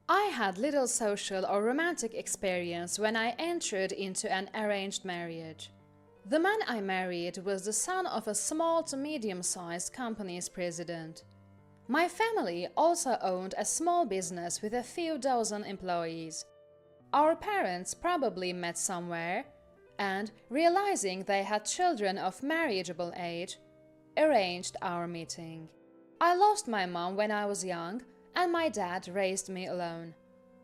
I had little social or romantic experience when I entered into an arranged marriage. The man I married was the son of a small to medium-sized company's president. My family also owned a small business with a few dozen employees. Our parents probably met somewhere and, realizing they had children of marriageable age, arranged our meeting. I lost my mom when I was young, and my dad raised me alone.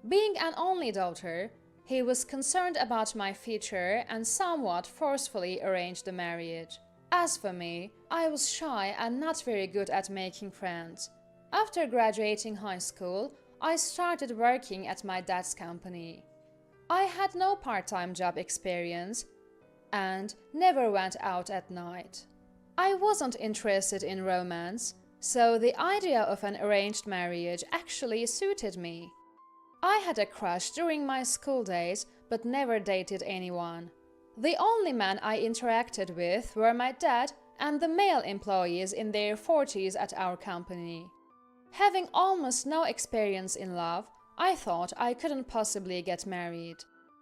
Being an only daughter, he was concerned about my future and somewhat forcefully arranged the marriage. As for me, I was shy and not very good at making friends. After graduating high school, I started working at my dad's company. I had no part-time job experience and never went out at night. I wasn't interested in romance, so the idea of an arranged marriage actually suited me. I had a crush during my school days, but never dated anyone. The only men I interacted with were my dad and the male employees in their 40s at our company. Having almost no experience in love, I thought I couldn't possibly get married.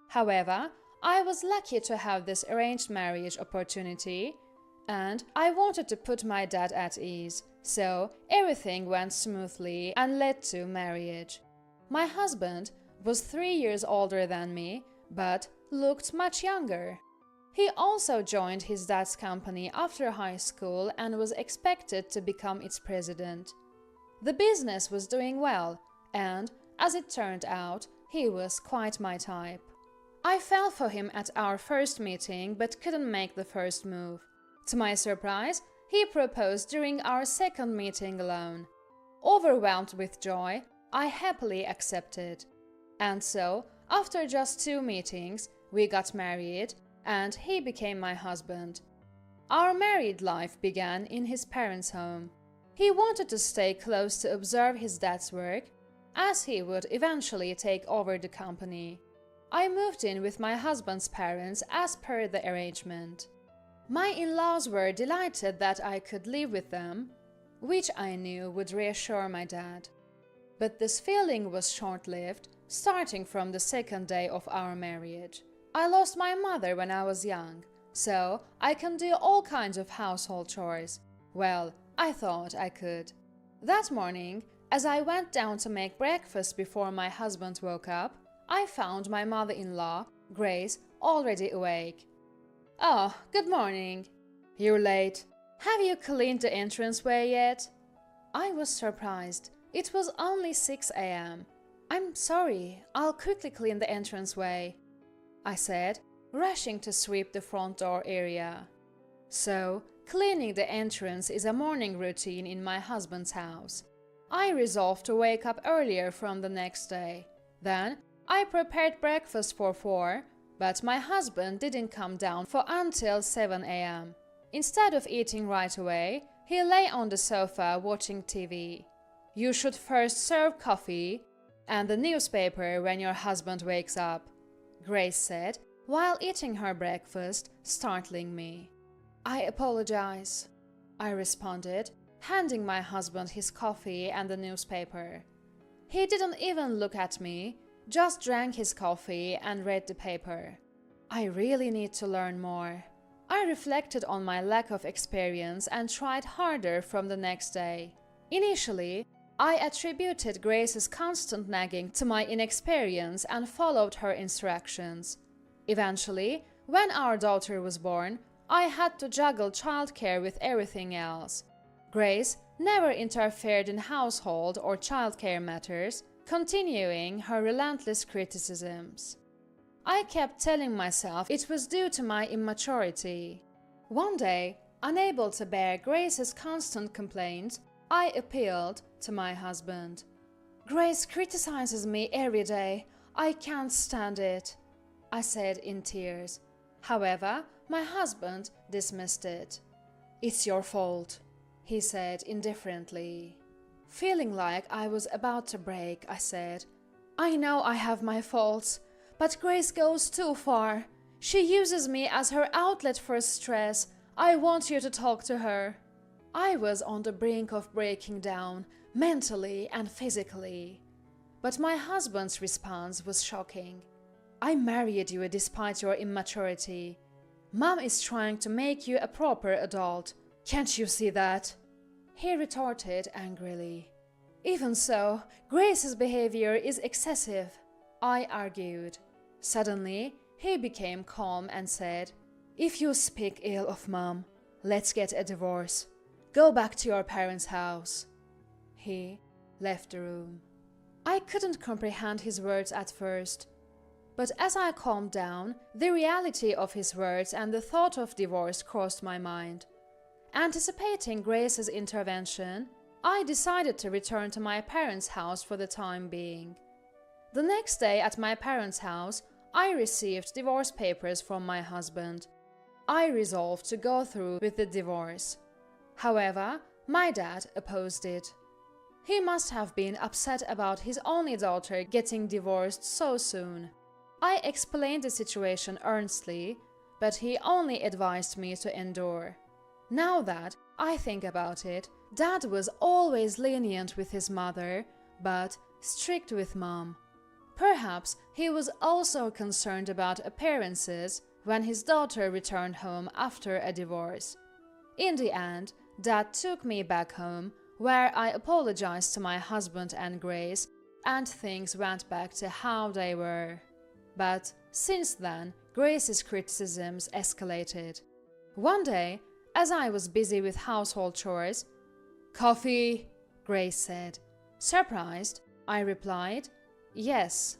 However, I was lucky to have this arranged marriage opportunity, and I wanted to put my dad at ease, so everything went smoothly and led to marriage. My husband was 3 years older than me, but looked much younger. He also joined his dad's company after high school and was expected to become its president. The business was doing well, and, as it turned out, he was quite my type. I fell for him at our first meeting but couldn't make the first move. To my surprise, he proposed during our second meeting alone. Overwhelmed with joy, I happily accepted. And so, after just 2 meetings, we got married, and he became my husband. Our married life began in his parents' home. He wanted to stay close to observe his dad's work, as he would eventually take over the company. I moved in with my husband's parents as per the arrangement. My in-laws were delighted that I could live with them, which I knew would reassure my dad. But this feeling was short-lived, starting from the second day of our marriage. I lost my mother when I was young, so I can do all kinds of household chores. Well, I thought I could. That morning, as I went down to make breakfast before my husband woke up, I found my mother-in-law, Grace, already awake. "Oh, good morning. You're late. Have you cleaned the entranceway yet?" I was surprised. It was only 6 a.m. "I'm sorry, I'll quickly clean the entranceway," I said, rushing to sweep the front door area. So, cleaning the entrance is a morning routine in my husband's house. I resolved to wake up earlier from the next day. Then, I prepared breakfast for 4, but my husband didn't come down for until 7 a.m. Instead of eating right away, he lay on the sofa watching TV. "You should first serve coffee and the newspaper when your husband wakes up," Grace said while eating her breakfast, startling me. "I apologize," I responded, handing my husband his coffee and the newspaper. He didn't even look at me, just drank his coffee and read the paper. I really need to learn more. I reflected on my lack of experience and tried harder from the next day. Initially, I attributed Grace's constant nagging to my inexperience and followed her instructions. Eventually, when our daughter was born, I had to juggle childcare with everything else. Grace never interfered in household or childcare matters, continuing her relentless criticisms. I kept telling myself it was due to my immaturity. One day, unable to bear Grace's constant complaints, I appealed to my husband. "Grace criticizes me every day. I can't stand it," I said in tears. However, my husband dismissed it. "It's your fault," he said indifferently. Feeling like I was about to break, I said, "I know I have my faults, but Grace goes too far. She uses me as her outlet for stress. I want you to talk to her." I was on the brink of breaking down, mentally and physically. But my husband's response was shocking. "I married you despite your immaturity. Mom is trying to make you a proper adult. Can't you see that?" He retorted angrily. "Even so, Grace's behavior is excessive," I argued. Suddenly, he became calm and said, "If you speak ill of Mom, let's get a divorce. Go back to your parents' house." He left the room. I couldn't comprehend his words at first, but as I calmed down, the reality of his words and the thought of divorce crossed my mind. Anticipating Grace's intervention, I decided to return to my parents' house for the time being. The next day at my parents' house, I received divorce papers from my husband. I resolved to go through with the divorce. However, my dad opposed it. He must have been upset about his only daughter getting divorced so soon. I explained the situation earnestly, but he only advised me to endure. Now that I think about it, Dad was always lenient with his mother, but strict with Mom. Perhaps he was also concerned about appearances when his daughter returned home after a divorce. In the end, Dad took me back home, where I apologized to my husband and Grace, and things went back to how they were. But since then, Grace's criticisms escalated. One day, as I was busy with household chores, "Coffee," Grace said. Surprised, I replied, "Yes,"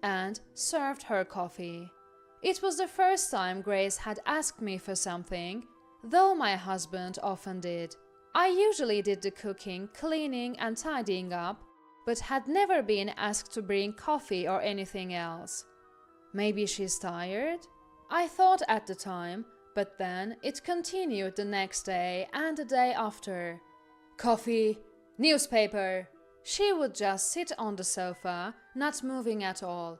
and served her coffee. It was the first time Grace had asked me for something, though my husband often did. I usually did the cooking, cleaning, and tidying up, but had never been asked to bring coffee or anything else. Maybe she's tired? I thought at the time, but then it continued the next day and the day after. "Coffee, newspaper." She would just sit on the sofa, not moving at all.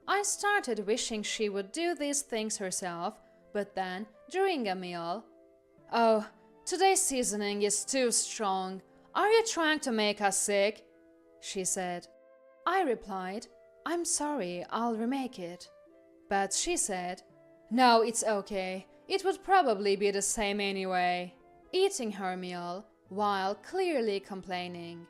I started wishing she would do these things herself, but then, during a meal, "Oh, today's seasoning is too strong. Are you trying to make us sick?" she said. I replied, "I'm sorry, I'll remake it." But she said, "No, it's okay. It would probably be the same anyway," eating her meal while clearly complaining.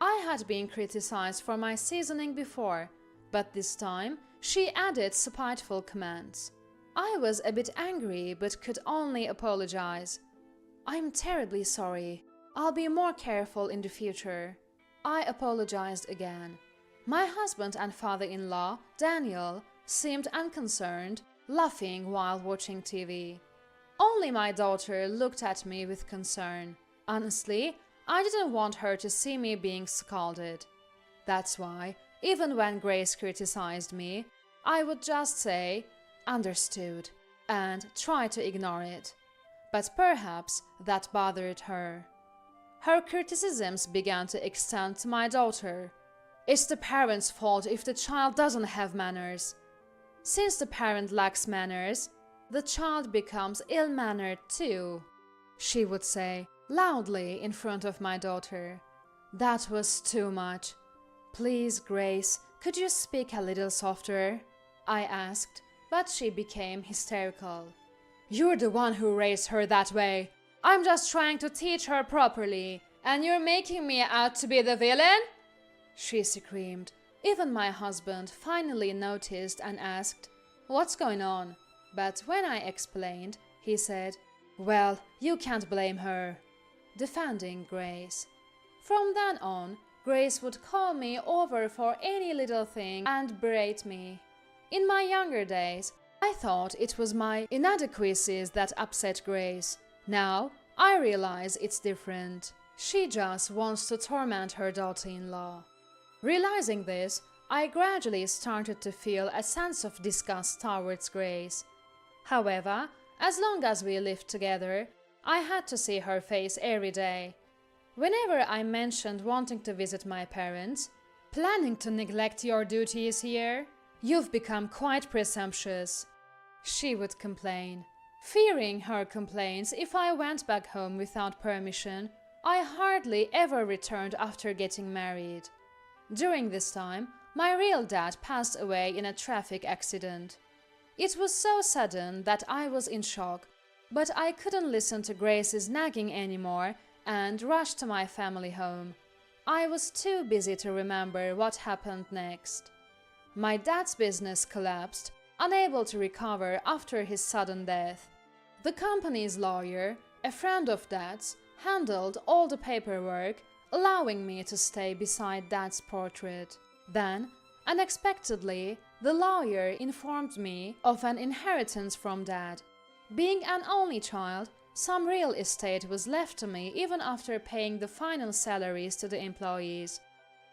I had been criticized for my seasoning before, but this time she added spiteful comments. I was a bit angry but could only apologize. "I'm terribly sorry. I'll be more careful in the future." I apologized again. My husband and father-in-law, Daniel, seemed unconcerned, laughing while watching TV. Only my daughter looked at me with concern. Honestly, I didn't want her to see me being scolded. That's why, even when Grace criticized me, I would just say, "Understood," and try to ignore it. But perhaps that bothered her. Her criticisms began to extend to my daughter. "It's the parent's fault if the child doesn't have manners. Since the parent lacks manners, the child becomes ill-mannered too," she would say loudly in front of my daughter. That was too much. "Please, Grace, could you speak a little softer?" I asked, but she became hysterical. "You're the one who raised her that way. I'm just trying to teach her properly, and you're making me out to be the villain?" she screamed. Even my husband finally noticed and asked, "What's going on?" But when I explained, he said, "Well, you can't blame her," defending Grace. From then on, Grace would call me over for any little thing and berate me. In my younger days, I thought it was my inadequacies that upset Grace. Now, I realize it's different. She just wants to torment her daughter-in-law. Realizing this, I gradually started to feel a sense of disgust towards Grace. However, as long as we lived together, I had to see her face every day. Whenever I mentioned wanting to visit my parents, "Planning to neglect your duties here? You've become quite presumptuous," she would complain. Fearing her complaints if I went back home without permission, I hardly ever returned after getting married. During this time, my real dad passed away in a traffic accident. It was so sudden that I was in shock, but I couldn't listen to Grace's nagging anymore and rushed to my family home. I was too busy to remember what happened next. My dad's business collapsed, unable to recover after his sudden death. The company's lawyer, a friend of Dad's, handled all the paperwork, allowing me to stay beside Dad's portrait. Then, unexpectedly, the lawyer informed me of an inheritance from Dad. Being an only child, some real estate was left to me even after paying the final salaries to the employees.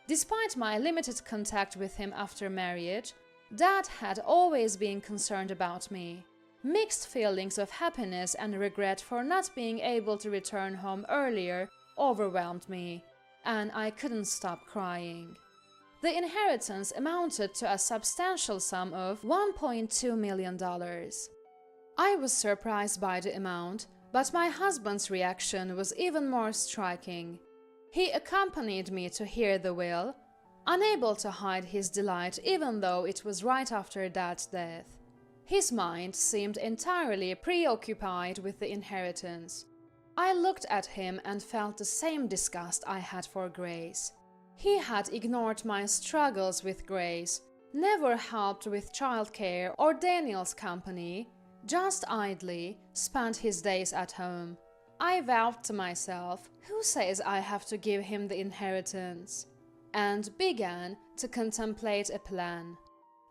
Despite my limited contact with him after marriage, Dad had always been concerned about me. Mixed feelings of happiness and regret for not being able to return home earlier overwhelmed me, and I couldn't stop crying. The inheritance amounted to a substantial sum of $1.2 million. I was surprised by the amount, but my husband's reaction was even more striking. He accompanied me to hear the will, unable to hide his delight even though it was right after Dad's death. His mind seemed entirely preoccupied with the inheritance. I looked at him and felt the same disgust I had for Grace. He had ignored my struggles with Grace, never helped with childcare or Daniel's company, just idly spent his days at home. I vowed to myself, who says I have to give him the inheritance? And began to contemplate a plan.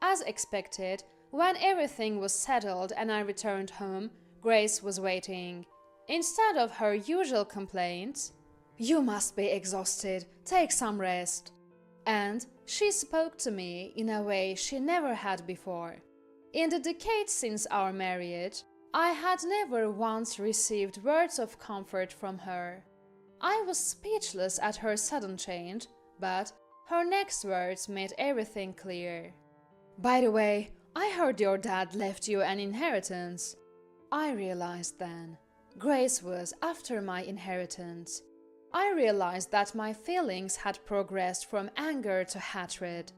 As expected, when everything was settled and I returned home, Grace was waiting. Instead of her usual complaints, "You must be exhausted, take some rest," and she spoke to me in a way she never had before. In the decades since our marriage, I had never once received words of comfort from her. I was speechless at her sudden change, but her next words made everything clear. "By the way, I heard your dad left you an inheritance." I realized then. Grace was after my inheritance. I realized that my feelings had progressed from anger to hatred.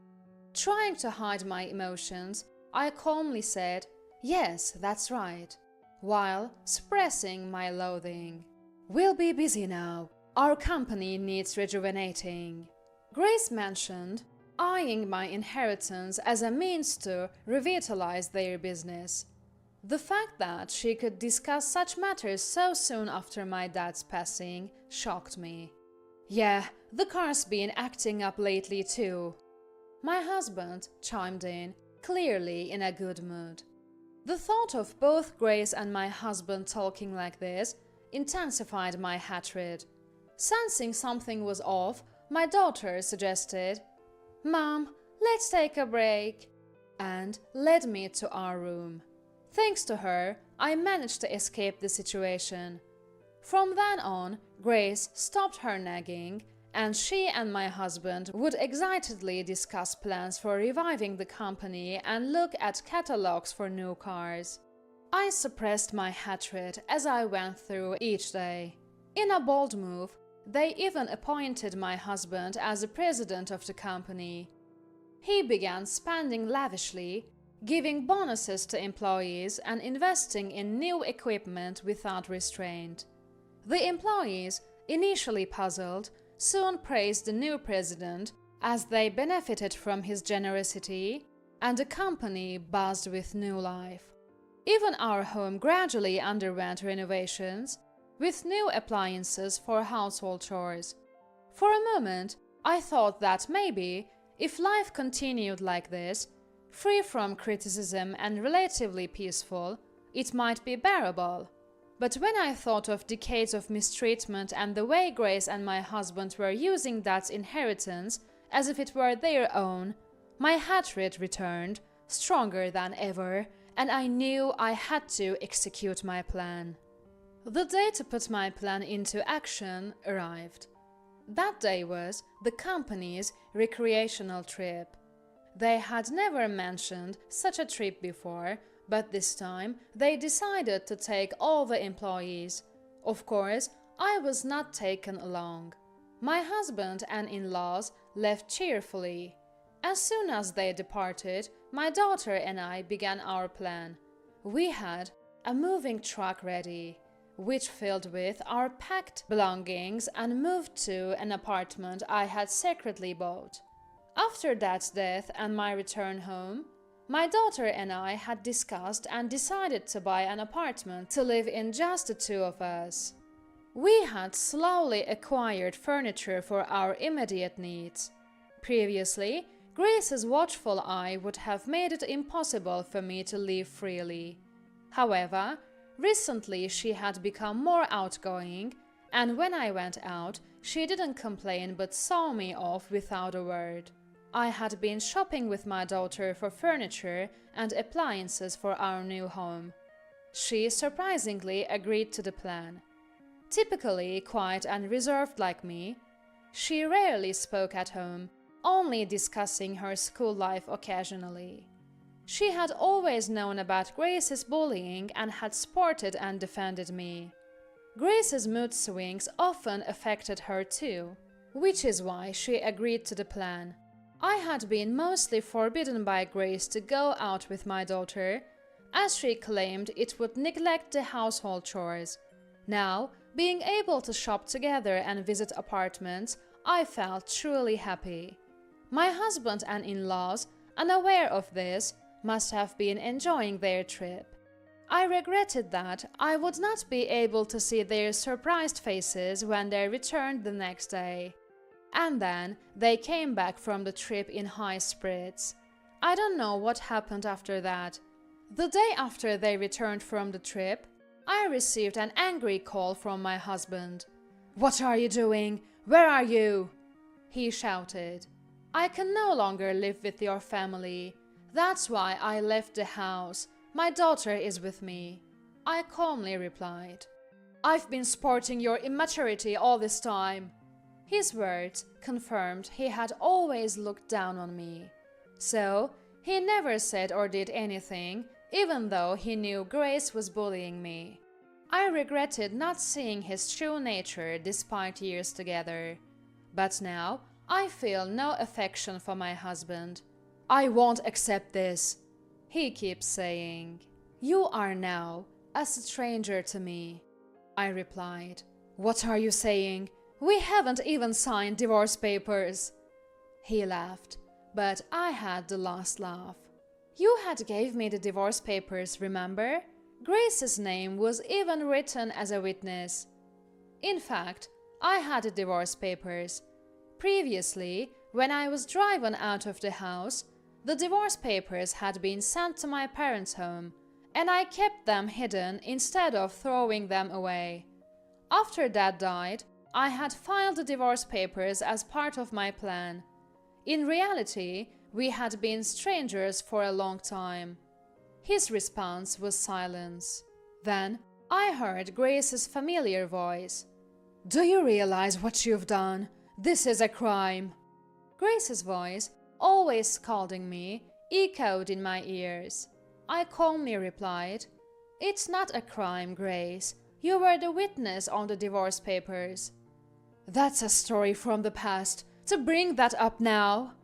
Trying to hide my emotions, I calmly said, "Yes, that's right," while suppressing my loathing. "We'll be busy now. Our company needs rejuvenating." Grace mentioned eyeing my inheritance as a means to revitalize their business. The fact that she could discuss such matters so soon after my dad's passing shocked me. "Yeah, the car's been acting up lately too." My husband chimed in, clearly in a good mood. The thought of both Grace and my husband talking like this intensified my hatred. Sensing something was off, my daughter suggested, "Mom, let's take a break," and led me to our room. Thanks to her, I managed to escape the situation. From then on, Grace stopped her nagging, and she and my husband would excitedly discuss plans for reviving the company and look at catalogs for new cars. I suppressed my hatred as I went through each day. In a bold move, they even appointed my husband as the president of the company. He began spending lavishly, giving bonuses to employees and investing in new equipment without restraint. The employees, initially puzzled, soon praised the new president as they benefited from his generosity, and the company buzzed with new life. Even our home gradually underwent renovations, with new appliances for household chores. For a moment, I thought that maybe, if life continued like this, free from criticism and relatively peaceful, it might be bearable. But when I thought of decades of mistreatment and the way Grace and my husband were using that inheritance as if it were their own, my hatred returned, stronger than ever, and I knew I had to execute my plan. The day to put my plan into action arrived. That day was the company's recreational trip. They had never mentioned such a trip before, but this time they decided to take all the employees. Of course, I was not taken along. My husband and in-laws left cheerfully. As soon as they departed, my daughter and I began our plan. We had a moving truck ready, which filled with our packed belongings and moved to an apartment I had secretly bought. After Dad's death and my return home, my daughter and I had discussed and decided to buy an apartment to live in, just the two of us. We had slowly acquired furniture for our immediate needs. Previously, Grace's watchful eye would have made it impossible for me to live freely. However, recently she had become more outgoing, and when I went out, she didn't complain but saw me off without a word. I had been shopping with my daughter for furniture and appliances for our new home. She surprisingly agreed to the plan. Typically quiet and reserved like me, she rarely spoke at home, only discussing her school life occasionally. She had always known about Grace's bullying and had supported and defended me. Grace's mood swings often affected her too, which is why she agreed to the plan. I had been mostly forbidden by Grace to go out with my daughter, as she claimed it would neglect the household chores. Now, being able to shop together and visit apartments, I felt truly happy. My husband and in-laws, unaware of this, must have been enjoying their trip. I regretted that I would not be able to see their surprised faces when they returned the next day. And then they came back from the trip in high spirits. I don't know what happened after that. The day after they returned from the trip, I received an angry call from my husband. "What are you doing? Where are you?" he shouted. "I can no longer live with your family. That's why I left the house. My daughter is with me," I calmly replied. "I've been sporting your immaturity all this time." His words confirmed he had always looked down on me. So, he never said or did anything, even though he knew Grace was bullying me. I regretted not seeing his true nature despite years together. But now, I feel no affection for my husband. "I won't accept this," he keeps saying. "You are now a stranger to me," I replied. "What are you saying? We haven't even signed divorce papers." He laughed, but I had the last laugh. "You had gave me the divorce papers, remember? Grace's name was even written as a witness." In fact, I had the divorce papers. Previously, when I was driven out of the house, the divorce papers had been sent to my parents' home, and I kept them hidden instead of throwing them away. After Dad died, I had filed the divorce papers as part of my plan. In reality, we had been strangers for a long time. His response was silence. Then I heard Grace's familiar voice. "Do you realize what you've done? This is a crime." Grace's voice, always scolding me, echoed in my ears. I calmly replied, "It's not a crime, Grace. You were the witness on the divorce papers." "That's a story from the past. To bring that up now!"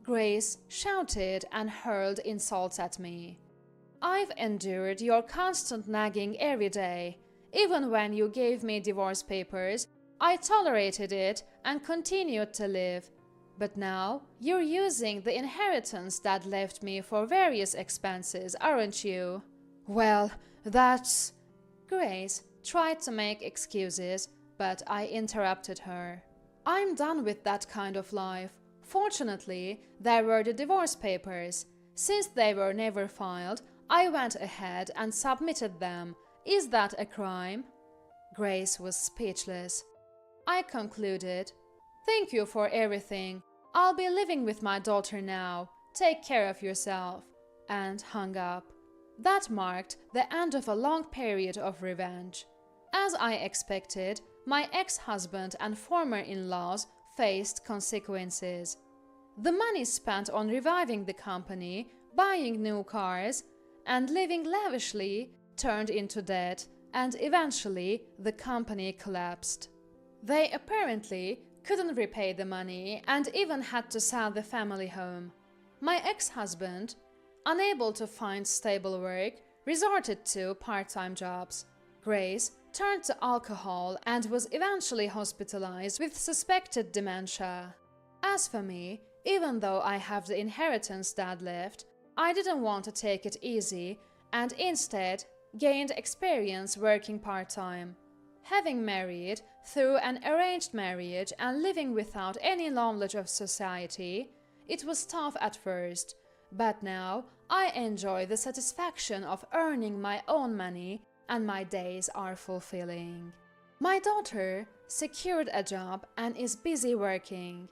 Grace shouted and hurled insults at me. "I've endured your constant nagging every day. Even when you gave me divorce papers, I tolerated it and continued to live. But now, you're using the inheritance Dad left me for various expenses, aren't you?" "Well, that's..." Grace tried to make excuses, but I interrupted her. "I'm done with that kind of life. Fortunately, there were the divorce papers. Since they were never filed, I went ahead and submitted them. Is that a crime?" Grace was speechless. I concluded, "Thank you for everything. I'll be living with my daughter now. Take care of yourself," and hung up. That marked the end of a long period of revenge. As I expected, my ex-husband and former in-laws faced consequences. The money spent on reviving the company, buying new cars, and living lavishly turned into debt, and eventually the company collapsed. They apparently couldn't repay the money, and even had to sell the family home. My ex-husband, unable to find stable work, resorted to part-time jobs. Grace turned to alcohol and was eventually hospitalized with suspected dementia. As for me, even though I have the inheritance Dad left, I didn't want to take it easy and instead gained experience working part-time. Having married through an arranged marriage and living without any knowledge of society, it was tough at first, but now I enjoy the satisfaction of earning my own money and my days are fulfilling. My daughter secured a job and is busy working.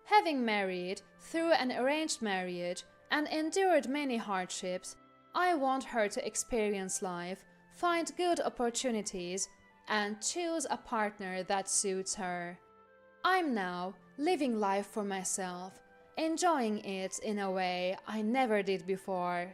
Having married through an arranged marriage and endured many hardships, I want her to experience life, find good opportunities, and choose a partner that suits her. I'm now living life for myself, enjoying it in a way I never did before.